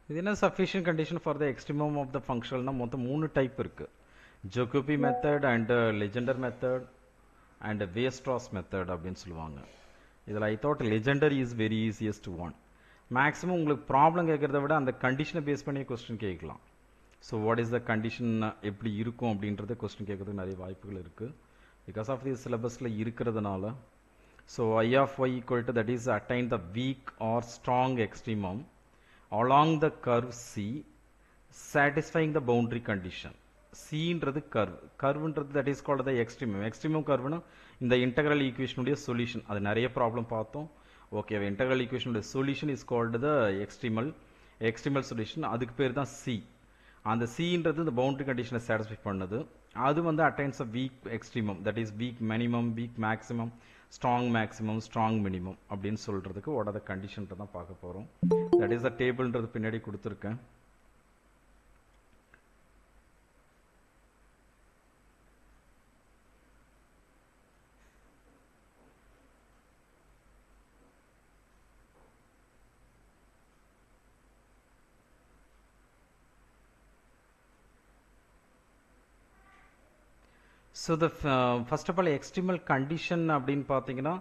இது என்ன sufficient condition for the extremum of the functional மொத்தம் 3 டைப் இருக்கு. Jacobi method and Legendre method and Weierstrass method அப்படின்னு சொல்லுவாங்க. இதில் I thought Legendre is very easiest one. Maximum உங்களுக்கு problem கேட்குறத விட அந்த கண்டிஷனை பேஸ் பண்ணி கொஸ்டின் கேட்கலாம். So what is the condition எப்படி இருக்கும் அப்படின்றத கொஸ்டின் கேட்கறதுக்கு நிறைய வாய்ப்புகள் இருக்குது. பிகாஸ் ஆஃப் தி சிலபஸில் இருக்கிறதுனால. So I of y equal to that is attain the weak or strong extremum along the curve C satisfying the boundary condition. Cன்றது கர்வ்ன்றது that is called the extremum. extremum கர்வ்னா இந்த integral ஈக்குவேஷனுடைய solution. அது நிறைய problem பார்த்தோம். Okay, integral ஈக்குவேஷனுடைய solution is called the extremal solution. அதுக்கு பேர் தான் C. அந்த Cன்றது இந்த பவுண்டரி கண்டிஷனை சாட்டிஸ்ஃபை பண்ணுது. அது வந்து attains a week extremum, that is weak minimum, week maximum, strong maximum, strong minimum அப்படின்னு சொல்கிறதுக்கு வாட் ஆர் த கண்டிஷன் தான் பார்க்க போகிறோம். தட் இஸ் த டேபிள்ன்றது பின்னாடி கொடுத்துருக்கேன். So the first of all extremal condition அப்படின்னு பார்த்தீங்கன்னா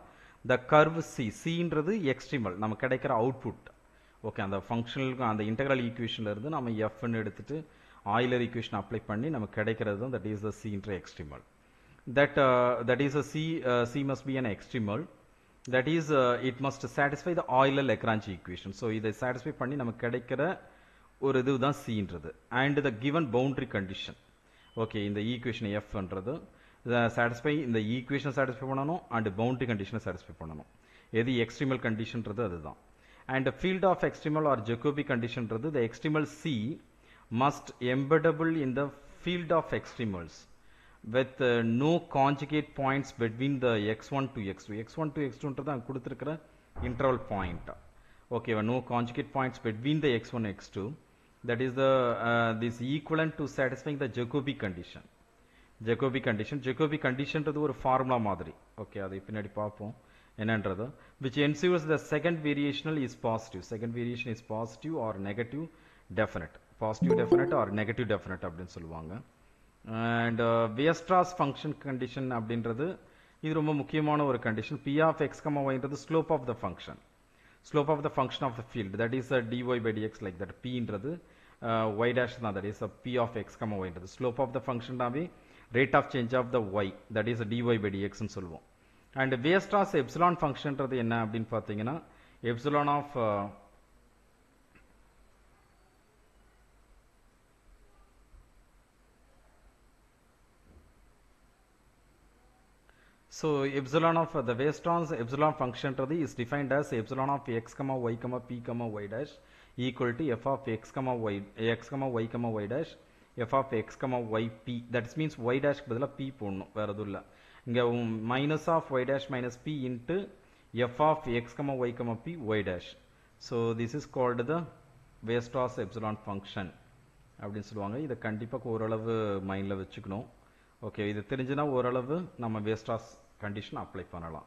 த கர்வ் சின்றது எக்ஸ்ட்ரீமல் நம்ம கிடைக்கிற அவுட்புட். ஓகே, அந்த ஃபங்க்ஷனலுக்கு அந்த இன்டெக்ரல் ஈக்குவேஷன்லேருந்து நம்ம எஃப்னு எடுத்துட்டு ஆயிலர் ஈக்குவேஷன் அப்ளை பண்ணி நமக்கு கிடைக்கிறது தான் தட் இஸ் த சின்ற extremal. That is a C must be an extremal. That is it must satisfy the Euler Lagrange equation. So இதை சாட்டிஸ்ஃபை பண்ணி நமக்கு கிடைக்கிற ஒரு இது தான் சின்றது. And the given boundary condition. Okay, இந்த ஈக்குவேஷன் எஃப்ன்றது சாட்டிஸ்ஃபை இந்த ஈக்குவேஷனை சாட்டிஸ்ஃபை பண்ணணும் அண்ட் பவுண்டரி கண்டிஷனை சாட்டிஸ்ஃபை பண்ணணும். எது எக்ஸ்ட்ரீமல் கண்டிஷன்றது அதுதான். And field of extremal or Jacobi கண்டிஷன்றது the extremal C must embeddable in the field of extremals with no conjugate points between the x1 to x2. x1 to x2ன்றது அங்கே கொடுத்துருக்கிற interval point. ஓகேவா, no conjugate points between the x1 x2. That is the this equivalent to satisfying the Jacobi condition. Jacobi condition ன்றது ஒரு formula மாதிரி. Okay, அதை பின்னாடி பார்ப்போம் என்னன்றது. which ensures the second variational is positive. second variation is positive or negative definite. positive definite or negative definite அப்படின்னு சொல்லுவாங்க. and Weierstrass function condition அப்படின்றது இது ரொம்ப முக்கியமான ஒரு condition. p of x, yன்றது slope of the function. slope of the function of the field, that is dy by dx like that. p ன்றது y dash தான், that is p of x, y ன்றது slope of the function நாவே rate of change of the y, that is dy by dx ன்னு சொல்லுவோம். and Weierstrass epsilon function ன்றது என்ன அப்படின்னு பார்த்தீங்கன்னா epsilon of so epsilon of the Weierstrass epsilon function is defined as epsilon of x, y, p, y dash equal to f of x, y, y dash f of x, y, p. That means y dash பதிலா p போடணும், வேற எதுவும் இல்லை. இங்கே minus of y dash minus p into f of x, y, p, y dash. So this is called the Weierstrass epsilon function அப்படின்னு சொல்லுவாங்க. இதை கண்டிப்பாக ஓரளவு மைண்டில் வச்சுக்கணும். ஓகே, இது தெரிஞ்சுன்னா ஓரளவு நம்ம Weierstrass கண்டிஷன் அப்ளை பண்ணலாம்.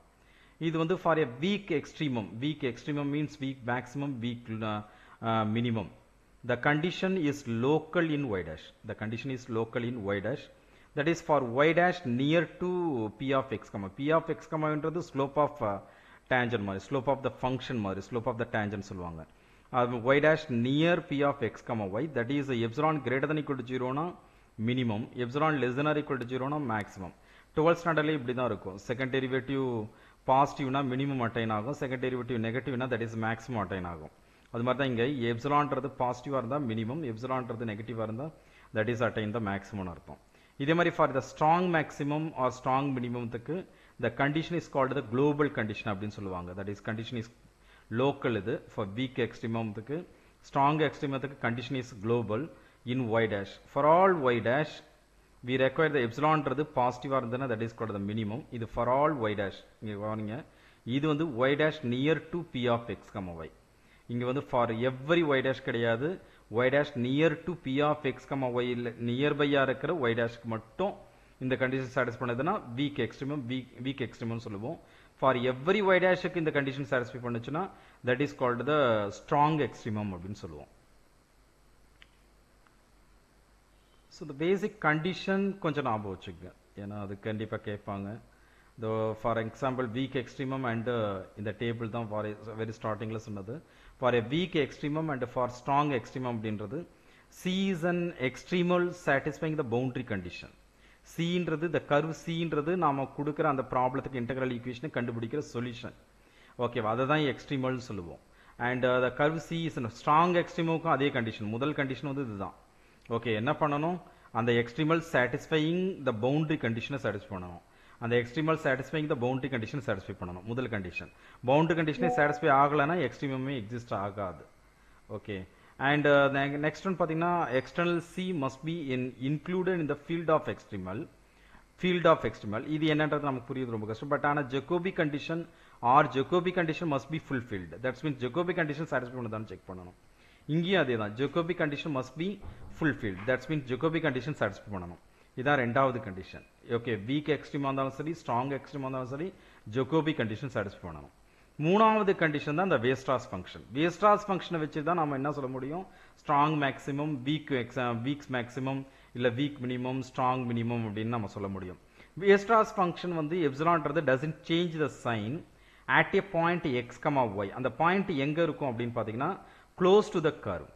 இது வந்து for a week extremum. Weak extremum means week maximum, week minimum. The condition is local in y dash. The condition is local in y dash. That is for y dash near to p of x, p of x ன்றது slope of tangent மாதிரி, slope of the function மாதிரி, slope of the tangent சொல்லுவாங்க. y dash near p of x, y, that is epsilon greater than equal to 0 னா minimum, epsilon less than or equal to 0 னா maximum. 12th ஸ்டாண்டர்ட்ல இப்படி தான் இருக்கும். Second derivative பாசிட்டிவ்னா minimum attain ஆகும், second derivative நெகட்டிவ்னா தட் இஸ் மேக்ஸிமம் அட்டைன் ஆகும். அது மாதிரி தான் இங்கே எப்சிலான்றது பாசிட்டிவாக இருந்தால் மினிமம், எப்சிலான்றது நெகட்டிவாக இருந்தால் தட் இஸ் அட்டைன் த மேக்ஸிமம்னு அர்த்தம். இதே மாதிரி for the strong maximum or strong மினிமத்துக்கு the condition is called the global condition அப்படின்னு சொல்லுவாங்க. That is condition is local. இது ஃபார் வீக் எக்ஸ்ட்ரீமத்துக்கு, ஸ்ட்ராங் எக்ஸ்ட்ரீமத்துக்கு condition is global in y dash. For all y dash we require the epsilonன்றது பாசிட்டிவாக இருந்ததுன்னா that is called the minimum. இது for all y dash. இங்கே கவனிங்க, இது வந்து y dash near to p of x, y. இங்கே வந்து for every y dash கிடையாது, y dash near to p of x, y நியர்பையாக இருக்கிற y dashக்கு மட்டும் இந்த கண்டிஷன் சாட்டிஸ்ஃபை பண்ணதுன்னா வீக் எக்ஸ்ட்ரீமம், வீக் எக்ஸ்ட்ரீமம் சொல்லுவோம். ஃபார் எவ்ரி y dashக்கு இந்த கண்டிஷன் சாட்டிஸ்ஃபை பண்ணுச்சுன்னா that is called the strong extremum அப்படின்னு சொல்லுவோம். ஸோ the basic condition கொஞ்சம் ஞாபகம் வச்சுக்கங்க, ஏன்னா அது கண்டிப்பாக கேட்பாங்க. For example week extremum and இந்த டேபிள் தான் ஃபார் வெரி ஸ்டார்டிங்கில் சொன்னது. For a week extremum and for strong extremum அப்படின்றது C is an extremal satisfying the boundary condition. Cன்றது the curve Cன்றது நாம கொடுக்குற அந்த ப்ராப்ளத்துக்கு இன்டெக்ரல் ஈக்குவேஷனை கண்டுபிடிக்கிற சொல்யூஷன். ஓகேவா, அதை தான் எக்ஸ்ட்ரீமல் சொல்லுவோம். And the curve C is strong எக்ஸ்ட்ரீமுக்கும் அதே கண்டிஷன், முதல் கண்டிஷன் வந்து இதுதான். ஓகே, என்ன பண்ணணும், அந்த எக்ஸ்ட்ரீமல் சாட்டிஸ்ஃபையிங் த பவுண்டரி கண்டிஷனை சாட்டிஸ்ஃபை பண்ணணும். அந்த extremal satisfying the boundary condition satisfy பண்ணணும், முதல் கண்டிஷன். பவுண்டரி கண்டிஷனே சாட்டிஸ்ஃபை ஆகலைன்னா எக்ஸ்ட்ரீமே எக்ஸிஸ்ட் ஆகாது. ஓகே, and next one பார்த்தீங்கன்னா external C must be included in the field of extremal. இது என்னன்றது நமக்கு புரியுது ரொம்ப கஷ்டம். பட் ஆனால் Jacobi condition or Jacobi condition must be fulfilled. That's means Jacobi condition satisfy பண்ணதான்னு செக் பண்ணணும். இங்கேயும் அதே தான், Jacobi condition must be fulfilled. That's means Jacobi condition satisfy பண்ணணும். இதான் ரெண்டாவது கண்டிஷன். ஓகே, வீக் எக்ஸ்ட்ரீமாக இருந்தாலும் சரி, ஸ்ட்ராங் எக்ஸ்ட்ரீமாக இருந்தாலும் சரி, ஜெகோபி கண்டிஷன் சாட்டிஸ்ஃபை பண்ணணும். மூணாவது கண்டிஷன் தான் இந்த வேஸ்டாஸ் ஃபங்க்ஷன். வேஸ்டாஸ் ஃபங்க்ஷனை வச்சு தான் நம்ம என்ன சொல்ல முடியும், ஸ்ட்ராங் மேக்ஸிமம், வீக்ஸ் மேக்ஸிமம், இல்லை வீக் மினிமம், ஸ்ட்ராங் மினிமம் அப்படின்னு நம்ம சொல்ல முடியும். வேஸ்டாஸ் ஃபங்க்ஷன் வந்து எப்சிலான்றது doesn't change the sign at a point x comma y. அந்த பாயிண்ட் எங்கே இருக்கும் அப்படின்னு பார்த்தீங்கன்னா க்ளோஸ் டு த கர்வ்.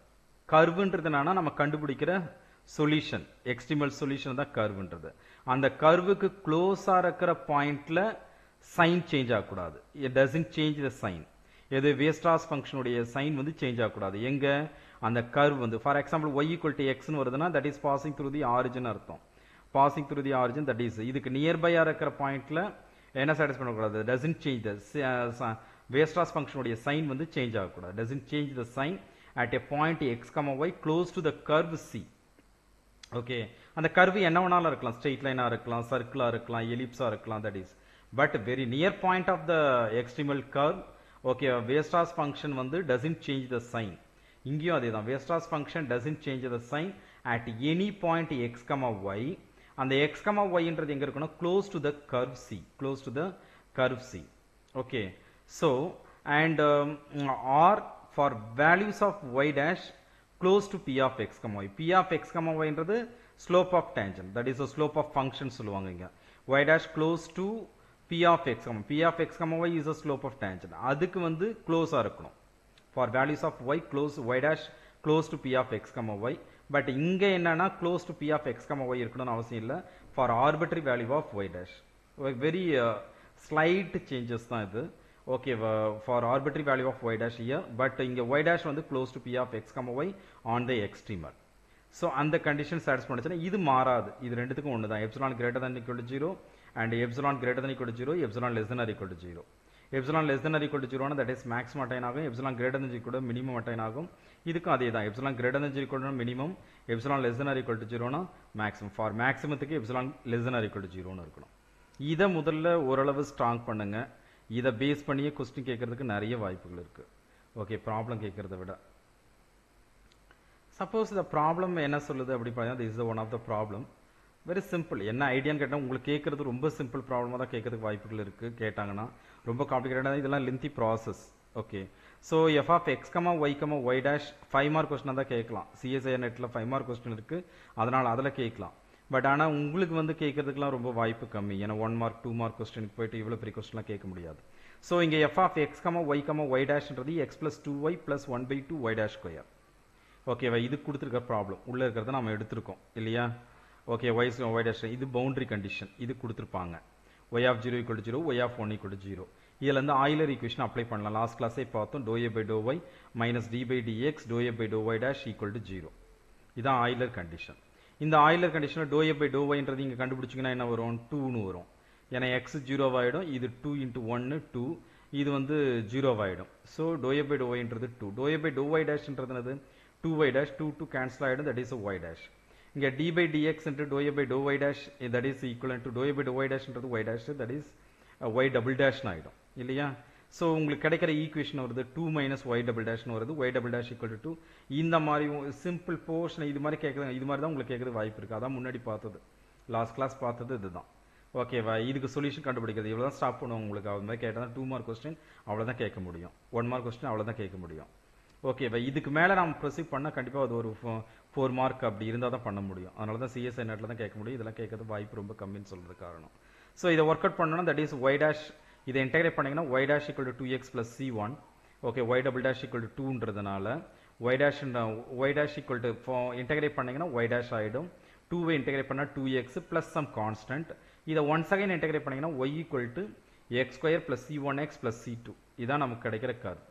கர்வுன்றது என்னன்னா நம்ம கண்டுபிடிக்கிற சொல்யூஷன், எக்ஸ்ட்ரீமல் சொல்யூஷன் தான் கர்வுன்றது. அந்த கர்வுக்கு க்ளோஸாக இருக்கிற பாயிண்ட்ல சைன் சேஞ்ச் ஆகக்கூடாது. It doesn't change the sign. எது வேஸ்டாஸ் ஃபங்க்ஷனுடைய சைன் வந்து சேஞ்ச் ஆகக்கூடாது. எங்க அந்த கர்வ் வந்து for example y equal to எக்ஸ்னு வருதுன்னா that is passing through the origin அர்த்தம். Passing through the origin that is இதுக்கு நியர்பையா இருக்கிற பாயிண்ட்ல என்ன சாட்டிஸ் பண்ணக்கூடாது, டசன்ட் சேஞ்ச் த வேஸ்டாஸ் ஃபங்க்ஷனுடைய சைன் வந்து சேஞ்ச் ஆகக்கூடாது. Doesn't change the sign at a point x comma y close to the curve C. Okay, அந்த கர்வ் என்ன வேணாலும் இருக்கலாம், ஸ்ட்ரெயிட் லைனா இருக்கலாம், சர்க்கிளா இருக்கலாம், எலிப்ஸா இருக்கலாம், that is but very near point of the extremal curve. Okay, Weierstrass function வந்து doesn't change the sign. இங்கேயும் அதே தான், Weierstrass function doesn't change the sign at any point x, y. அந்த x, y ன்றது எங்க இருக்குன்னா close to the curve C, close to the curve C. Okay, so and or for values of y dash close to p of x, y. p of x, y ன்றது slope of tangent, that is the slope of function சொல்லுவாங்க இங்க. y dash close to p of x, y is a slope of tangent. அதுக்கு வந்து க்ளோஸா இருக்கணும். for values of y close, y dash close to p of x, y. But இங்க என்னன்னா close to p of x, y இருக்கணும்னு அவசியம் இல்லை. for arbitrary value of y dash. very slight changes தான் இது. okay, for arbitrary value of y dash here, but இங்க y dash வந்து close to p of x, y on the extremal. so அந்த condition satisfy பண்ணுச்சுன்னா இது மாறாது. இது ரெண்டுத்துக்கும் ஒன்று தான், epsilon greater than equal to 0 and epsilon greater than equal to 0, epsilon less than or equal to 0. Epsilon less than or equal to 0 that is maximum attain ஆகும், epsilon greater than equal to minimum attain ஆகும். இதுக்கும் அதே தான், epsilon greater than equal to minimum, epsilon less than or equal to 0 னா maximum. for maximumத்துக்கு epsilon less than or equal to 0 னு இருக்கணும். இதை முதல்ல ஓரளவு ஸ்ட்ராங் பண்ணுங்க. இதை பேஸ் பண்ணியே கொஸ்டின் கேட்கறதுக்கு நிறைய வாய்ப்புகள் இருக்கு. ஓகே, ப்ராப்ளம் கேட்கறத விட சப்போஸ் இந்த ப்ராப்ளம் என்ன சொல்லுது அப்படி பார்த்தீங்கன்னா this is one of the problem. Very simple. என்ன ஐடியான்னு கேட்டால் உங்களுக்கு கேட்கறது ரொம்ப சிம்பிள் ப்ராப்ளமாக தான் கேட்கறதுக்கு வாய்ப்புகள் இருக்குது. கேட்டாங்கன்னா ரொம்ப காம்ப்ளிகேட்டடாக இதெல்லாம் lengthy process. Okay, so f of x comma y dash 5 mark கொஸ்டினாக தான் கேட்கலாம். சிஎஸ்ஐ நெட்டில் 5 மார்க் கொஸ்டின் இருக்குது, அதனால் அதில் கேட்கலாம். பட் ஆனால் உங்களுக்கு வந்து கேட்கறதுக்குலாம் ரொம்ப வாய்ப்பு கம்மி. ஏன்னா 1 மார்க் 2 மார்க் கொஸ்டினுக்கு போயிட்டு இவ்வளோ பெரிய கொஸ்டின்லாம் கேட்க முடியாது. ஸோ இங்கே f of x comma y டேஷ்ன்றது x plus 2y plus 1/2 y dash square. ஓகேவா, இது கொடுத்துருக்க ப்ராப்ளம் உள்ளே இருக்கிறத நம்ம எடுத்திருக்கோம் இல்லையா. ஓகே, y dash இது பவுண்டரி கண்டிஷன், இது கொடுத்துருப்பாங்க. y of 0 equal to 0, y of 1 equal to 0. இதில் இருந்து ஆயிலர் ஈக்குவேஷன் அப்ளை பண்ணலாம். லாஸ்ட் கிளாஸே பார்த்தோம், dou a by dou y minus d by dx dou a by dou y dash equal to 0. இதான் Euler condition. இந்த Euler கண்டிஷனில் dou a by dou yன்றது இங்கே கண்டுபிடிச்சிங்கன்னா என்ன வரும், 2னு வரும். ஏன்னா x 0 ஆகிடும், இது 2 into 1 2, இது வந்து 0 ஆகிடும். So dou a by dou yன்றது 2. dou a by dou y dashன்றது என்னது, 2y dash, 2 கேன்சல் ஆகிடும், that is a y dash. இங்கே d by dx into dou a by dou y dash that is equivalent to dou a by dou y dash ன்றது y dash, that is y double dash ஆகிடும் இல்லையா. So உங்களுக்கு கிடைக்கிற equation வருது 2 minus y double dash வருது, y double dash equal to 2. இந்த மாதிரி simple portion இது மாதிரி கேட்குறாங்க, இது மாதிரி தான் உங்களுக்கு கேட்குறது வாய்ப்பு இருக்குது. அதான் முன்னாடி பார்த்தது, லாஸ்ட் கிளாஸ் பார்த்தது இதுதான். ஓகேவா, இதுக்கு சொல்யூஷன் கண்டுபிடிக்கிறது இவ்வளோ தான். ஸ்டாப் பண்ணுவோம் உங்களுக்கு அது மாதிரி கேட்டால் 2 மார்க் கொஸ்டின் அவ்வளோதான் கேட்க முடியும், 1 மார்க் கொஸ்டின் அவ்வளோதான் கேட்க முடியும். ஓகேவா? இதுக்கு மேலே நம்ம ப்ரொசீட் பண்ணால் கண்டிப்பாக அது ஒரு 4 மார்க் அப்படி இருந்தால் தான் பண்ண முடியும். அதனால தான் சிஎஸ்ஐ நெட்டில் தான் கேட்க முடியும். இதெல்லாம் கேட்கறது வாய்ப்பு ரொம்ப கம்மின்னு சொல்கிறது காரணம். ஸோ இதை ஒர்க் அவுட் பண்ணணும்னா தட் இஸ் ஒய் டேஷ், இதை இன்டெகிரேட் பண்ணிங்கன்னா y dash equal to 2x plus c1. Okay, y double dash equal to 2ன்றதுனால y dash equal to integrate பண்ணிங்கன்னா ஒய் டேஷ் ஆகிடும். 2வை இன்டெகிரேட் பண்ணால் 2x ப்ளஸ் சம் கான்ஸ்டன்ட். இதை once again integrate பண்ணிங்கன்னா y equal to x square plus c1x plus c2. இதான் நமக்கு கிடைக்கிற கர்வ்.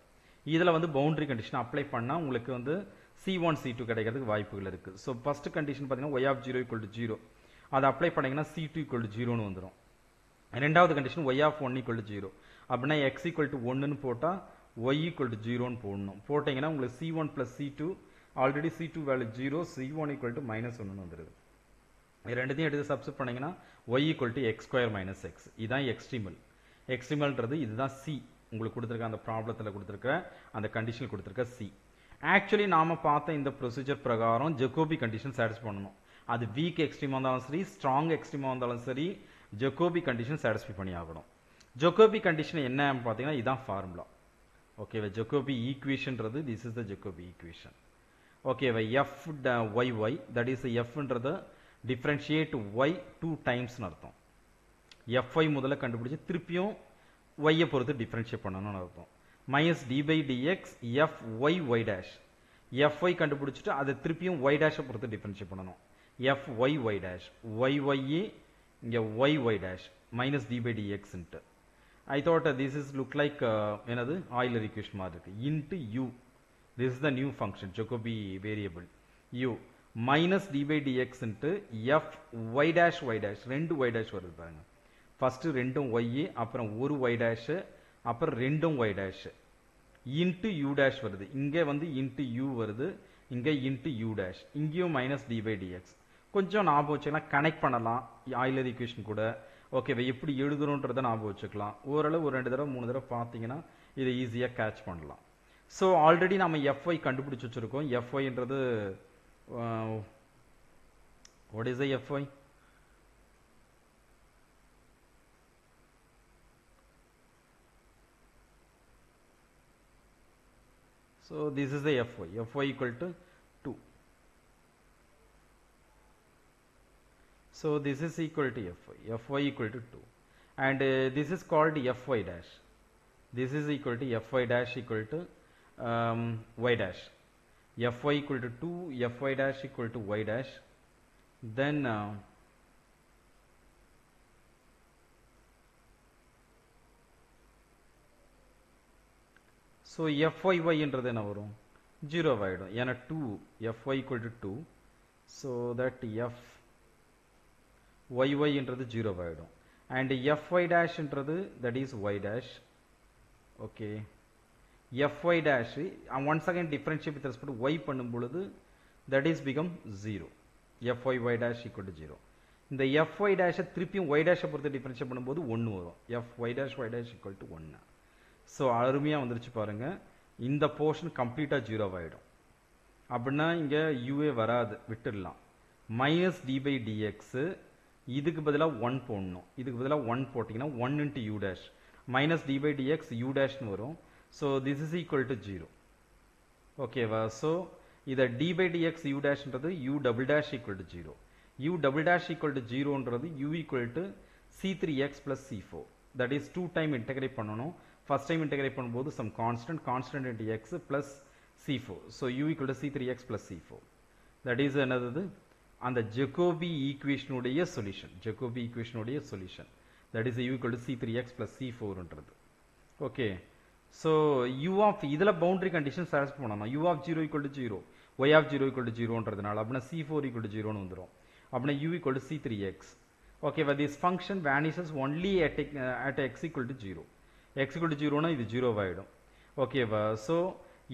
இதில் வந்து பவுண்டரி கண்டிஷன் அப்ளை பண்ணால் உங்களுக்கு வந்து c1 c2 கிடைக்கிறதுக்கு வாய்ப்புகள் இருக்குது. ஸோ ஃபர்ஸ்ட் கண்டிஷன் பார்த்தீங்கன்னா ஒய் ஆஃப் 0 ஈக்குவல் டு 0, அதை அப்ளை பண்ணிங்கன்னா c2 ஈக்குவல் டு 0ன்னு வந்துடும். ரெண்டாவது condition y of 1 equal to 0 அப்படின்னா எக்ஸ் ஈக்குவல் டு 1ன்னு போட்டால் ஒய் ஈக்குவல் டு 0ன்னு போடணும். போட்டிங்கன்னா உங்களுக்கு c1 plus c2, already c2 value 0, c1 equal to -1ன்னு வந்துடுது. ரெண்டுத்தையும் எடுத்து சப்ஸ்டிட் பண்ணிங்கன்னா y equal to x square minus x. இதுதான் எக்ஸ்ட்ரீமல். எக்ஸ்ட்ரீமல்ன்றது இதுதான் சி, உங்களுக்கு கொடுத்துருக்க அந்த ப்ராப்ளத்தில் கொடுத்துருக்க அந்த கண்டிஷன் கொடுத்துருக்க சி. ஆக்சுவலி நாம் பார்த்த இந்த ப்ரொசீஜர் பிரகாரம் ஜெகோபி கண்டிஷன் சாட்டிஸ்ஃபை பண்ணணும். அது வீக் எக்ஸ்ட்ரீமாக இருந்தாலும் சரி, ஸ்ட்ராங் எக்ஸ்ட்ரீமாக இருந்தாலும் சரி, ஜெகோபி கண்டிஷன் சாட்டிஸ்ஃபை பண்ணி ஆகணும். ஜெகோபி கண்டிஷன் என்னன்னு பார்த்தீங்கன்னா இதுதான் ஃபார்முலா. ஓகேவா? ஜெகோபி ஈக்குவேஷன்றது this is the Jacobi equation. ஓகேவா? F y y that is எஃப்ன்றது டிஃப்ரென்ஷியேட் ஒய் 2 டைம்ஸ்னு அர்த்தம். எஃப்ஐ முதல்ல கண்டுபிடிச்சி திருப்பியும் ஒய்யை பொறுத்து டிஃப்ரென்ஷியேட் பண்ணணும்னு அர்த்தம். Minus d by dx f y y dash. Phi கண்டுபிடிச்சிட்டு அதை திருப்பியும் ஒய் டேஷை பொறுத்து டிஃப்ரென்ஷியேட் பண்ணணும். F y y dash, y ஒய்ஏ இங்கே y y dash minus d by டிஎக்ஸ்ன்ட்டு. I thought this is look like என்னது ஆயிலர் ஈக்குவேஷன் மாதிரி இருக்கு. Into u, this is the new function Jacobi variable u minus d by dx into f y dash y dash. ரெண்டு y dash வருது பாருங்க. First ரெண்டும் Y, அப்புறம் ஒரு Y dash, அப்புறம் ரெண்டும் y dash into u dash வருது. இங்கே வந்து இன்ட்டு யூ வருது, இங்கே இன்ட்டு யூ டேஷ், இங்கேயும் மைனஸ் டி பை டிஎக்ஸ். கொஞ்சம் ஞாபகம் வச்சுக்கலாம், கனெக்ட் பண்ணலாம் ஆயிலர் ஈக்குவேஷன் கூட. ஓகேவா? எப்படி எழுதுறோன்றதை ஞாபகம் வச்சுக்கலாம். ஓரளவு ஒரு 2 தடவை 3 தடவை பார்த்தீங்கன்னா இதை ஈஸியாக கேட்ச் பண்ணலாம். ஸோ ஆல்ரெடி நம்ம எஃப்ஐ கண்டுபிடிச்சி வச்சுருக்கோம். எஃப்ஐன்றது what is the phi? So this is the fy equal to 2. So this is equal to fy equal to 2, and this is called fy dash. This is equal to fy dash equal to y dash. Fy equal to 2, fy dash equal to y dash. Then so fyy என்றது என்ன வரும்? 0 ஆயிடும். ஏன்னா 2 fy equal to 2, so that fyy என்றது 0 ஆயிடும். and fy dash என்றது that is y dash. okay, fy dash once again differentiate with respect to y பண்ணும் பொழுது that is become 0. fyy dash equal to 0. இந்த fy dash திருப்பியும் y dash பொறுத்து differentiate பண்ணும்போது 1 வரும். fy dash y dash equal to 1. So அருமையாக வந்துருச்சு பாருங்க. இந்த போர்ஷன் கம்ப்ளீட்டாக 0 ஆகிடும். அப்படின்னா இங்கே யூஏ வராது, விட்டுடலாம். மைனஸ் டி பை டிஎக்ஸு, இதுக்கு பதிலாக 1 போடணும். இதுக்கு பதிலாக 1 போட்டிங்கன்னா 1 into u dash minus d by dx u டேஷ்னு வரும். So this is equal to 0. ஓகேவா? ஸோ இதை டி பை டிஎக்ஸ் யூ டேஷ்ன்றது u double dash equal to 0. U double dash equal to 0ன்றது u equal to c3x plus c4. That is 2 time integrate பண்ணணும். First time integrate பண்ணும்போது some constant into x plus c4. So u equal to c3x plus c4. That is another and the Jacobi equation உடைய solution. Jacobi equation உடைய solution. That is u equal to c3x plus c4 ன்றது. Okay. So u of இதல boundary condition satisfy பண்ணணும். u of 0 equal to 0, y of 0 equal to 0 ன்றதுனால அப்படினா c4 equal to 0 னு வந்துரும். அப்படினா u equal to c3x. Okay, but this function vanishes only at x equal to 0. x equal to 0 னா இது 0 ஆயிடும். ஓகேவா? So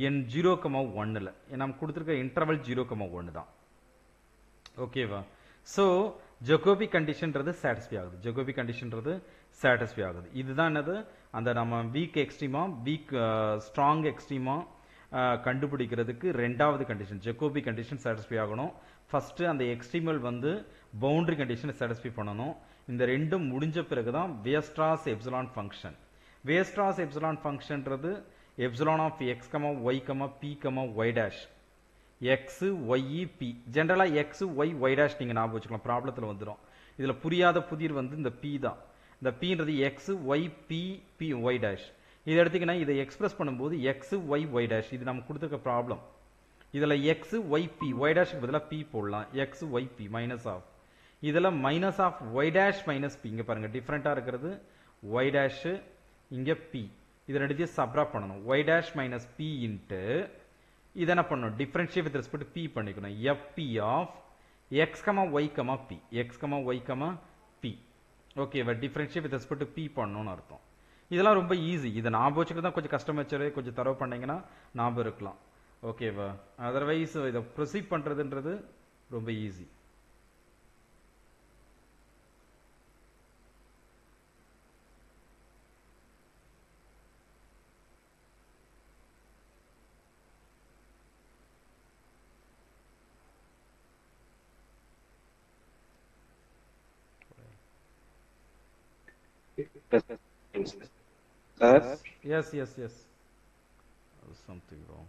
என் 0,1ல் நம்ம கொடுத்துருக்க இன்டர்வல் 0,1 தான். ஓகேவா? ஸோ ஜெகோபி கண்டிஷன்றது சாட்டிஸ்ஃபை ஆகுது. ஜெகோபி கண்டிஷன்றது சாட்டிஸ்ஃபை ஆகுது. இதுதான் என்னது அந்த நம்ம வீக் எக்ஸ்ட்ரீமா வீக் ஸ்ட்ராங் எக்ஸ்ட்ரீமா கண்டுபிடிக்கிறதுக்கு ரெண்டாவது கண்டிஷன் ஜெகோபி கண்டிஷன் சாட்டிஸ்ஃபை ஆகணும். ஃபஸ்ட்டு அந்த எக்ஸ்ட்ரீமல் வந்து பவுண்டரி கண்டிஷனை சாட்டிஸ்ஃபை பண்ணணும். இந்த ரெண்டும் முடிஞ்ச பிறகு தான் Weierstrass epsilon function. Weierstrass epsilon ஃபங்க்ஷன்றது epsilon of x comma y comma p comma y dash x y p ஜெனரலா x y y dash நீங்க ஞாபகம் வச்சுக்கலாம் ப்ராப்ளத்துல வந்துரும் இதுல புரியாத புதிர் வந்து இந்த p தான் இந்த p ன்றது x y p p y dash இத எடுத்தீங்கன்னா இதை எக்ஸ்பிரஸ் பண்ணும்போது x y y dash இது நமக்கு கொடுத்திருக்க ப்ராப்ளம் இதுல x y p y dash க்கு பதிலா p போடலாம் x y p minus of இதுல minus of y dash minus p இங்க பாருங்க டிஃபரண்டா இருக்கிறது y dash இங்க p இது ரெண்டுத்தையும் சப்ட்ராக்ட் பண்ணணும் y dash minus p into இது என்ன பண்ணணும் differentiate with respect to p பண்ணிக்கணும் fp of x, y, p x, y, p ஓகேவா differentiate with respect to p பண்ணணும்னு அர்த்தம் இதெல்லாம் ரொம்ப ஈஸி இதை ஞாபகம் வச்சுக்கிறது தான் கொஞ்சம் கஷ்டம் வச்சு கொஞ்சம் தரவு பண்ணீங்கன்னா ஞாபகம் இருக்கலாம் ஓகேவா அதர்வைஸ் இதை ப்ரொசீட் பண்றதுன்றது ரொம்ப ஈஸி yes something wrong